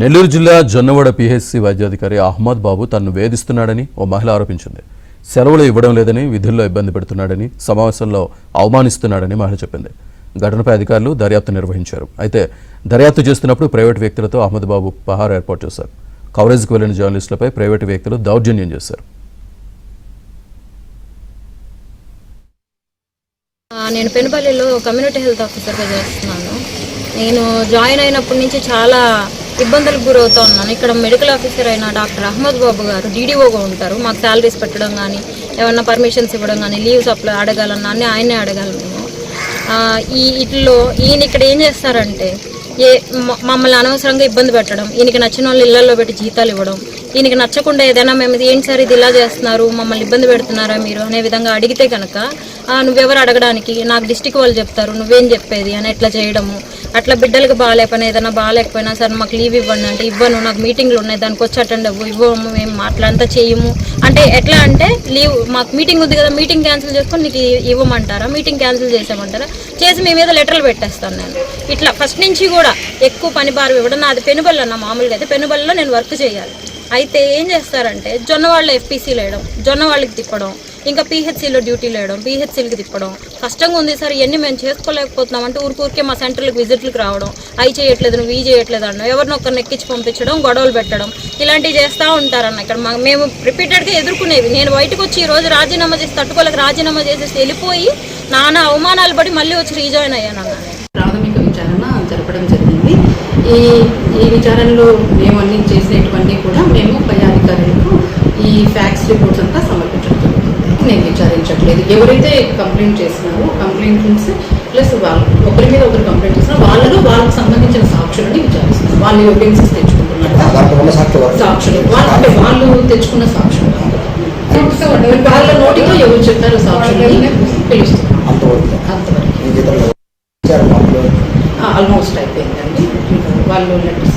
నెల్లూరు జిల్లా జొన్నవాడ పీహెచ్సీ వైద్యాధికారి అహ్మద్ బాబు తనను వేధిస్తున్నాడని ఓ మహిళ ఆరోపించింది. సెలవులు ఇవ్వడం లేదని, విధుల్లో ఇబ్బంది పెడుతున్నాడని, సమావేశంలో అవమానిస్తున్నాడని మహిళ చెప్పింది. ఘటనపై అధికారులు దర్యాప్తు నిర్వహించారు. అయితే దర్యాప్తు చేస్తున్నప్పుడు ప్రైవేటు వ్యక్తులతో అహ్మద్ బాబు పహారా ఏర్పాటు చేశారు. కవరేజ్కు వెళ్లిన జర్నలిస్టులపై ప్రైవేటు వ్యక్తులు దౌర్జన్యం చేశారు. నేను పెనుపల్లిలో కమ్యూనిటీ హెల్త్ ఆఫీసర్గా చేస్తున్నాను. నేను జాయిన్ అయినప్పటి నుంచి చాలా ఇబ్బందులకు గురవుతూ ఉన్నాను. ఇక్కడ మెడికల్ ఆఫీసర్ అయిన డాక్టర్ అహ్మద్ బాబు గారు డీడీఓగా ఉంటారు. మాకు శాలరీస్ పెట్టడం కానీ, ఏమన్నా పర్మిషన్స్ ఇవ్వడం కానీ, లీవ్స్ అప్లై అడగాలన్నా అన్నీ ఆయనే అడగాలి మేము. వీటిలో ఈయన ఇక్కడ ఏం చేస్తారంటే మమ్మల్ని అనవసరంగా ఇబ్బంది పెట్టడం, ఈయనకి నచ్చిన వాళ్ళు ఇళ్లలో పెట్టి జీతాలు ఇవ్వడం, ఈయనకి నచ్చకుండా ఏదైనా మేము ఏంటి సార్ ఇది ఇలా చేస్తున్నారు, మమ్మల్ని ఇబ్బంది పెడుతున్నారా మీరు అనే విధంగా అడిగితే కనుక నువ్వెవరు అడగడానికి, నాకు డిస్టిక్ వాళ్ళు చెప్తారు, నువ్వేం చెప్పేది అని ఎట్లా చేయడము. అట్లా బిడ్డలకు బాగాలేకపోయినా ఏదైనా బాగాలేకపోయినా సార్ మాకు లీవ్ ఇవ్వండి అంటే ఇవ్వను, నాకు మీటింగ్లు ఉన్నాయి దానికి వచ్చి అటెండ్ అవ్వు, ఇవ్వము, మేము మాట్లాడంతా చేయము అంటే ఎట్లా అంటే లీవ్ మాకు మీటింగ్ ఉంది కదా, మీటింగ్ క్యాన్సిల్ చేసుకొని నీకు ఇవ్వమంటారా, మీటింగ్ క్యాన్సిల్ చేసామంటారా, చేసి మీ మీద లెటర్లు పెట్టేస్తాను నేను. ఇట్లా ఫస్ట్ నుంచి కూడా ఎక్కువ పని భారం ఇవ్వడం. నాది పెనుబల్ అన్న, మామూలుగా అయితే పెనుబల్లో నేను వర్క్ చేయాలి. అయితే ఏం చేస్తారంటే జొన్నవాళ్ళ ఎఫ్పీసీలు వేయడం, జొన్నవాళ్ళకి తిప్పడం, ఇంకా పీహెచ్సీలో డ్యూటీలు వేయడం, పీహెచ్సీలకి తిప్పడం. కష్టంగా ఉంది సార్ ఇవన్నీ మేము చేసుకోలేకపోతున్నాం అంటే ఊరికే మా సెంటర్లకు విజిట్లకు రావడం, అవి చేయట్లేదు నువ్వు ఈ చేయట్లేదు అన్న, ఎవరినొక్కరిని ఎక్కించి పంపించడం, గొడవలు పెట్టడం, ఇలాంటివి చేస్తూ ఉంటారన్న. ఇక్కడ మేము రిపీటెడ్గా ఎదుర్కొనేవి. నేను బయటకు వచ్చి ఈరోజు రాజీనామా చేసి తట్టుకోలేక రాజీనామా చేసేసి వెళ్ళిపోయి నానా అవమానాలు పడి మళ్ళీ వచ్చి రీజాయిన్ అయ్యాను అన్న. ప్రాథమిక విచారణ జరపడం జరిగింది. ఈ విచారణలో మేము అన్ని చేసినటువంటి కూడా మేము పై అధికారులకు ఈ ఫ్యాక్స్ రిపోర్ట్స్ అంతా సమర్పించడం జరుగుతుంది. నేను విచారించట్లేదు. ఎవరైతే కంప్లైంట్ చేస్తున్నారో కంప్లైంట్స్ ప్లస్ వాళ్ళు ఒకరి మీద ఒకరు కంప్లైంట్ చేస్తున్నారు, వాళ్ళకు సంబంధించిన సాక్షులని విచారిస్తున్నారు. వాళ్ళు ఎవిడెన్సెస్ తెచ్చుకుంటున్నారు, సాక్షులు అంటే వాళ్ళు తెచ్చుకున్న సాక్షులు, వాళ్ళ నోటితో ఎవరు చెప్పారో సాక్షులని పిలుస్తున్నారు. అంతవరకు ఆల్మోస్ట్ అయిపోయిందండి. వాళ్ళు లెటర్స్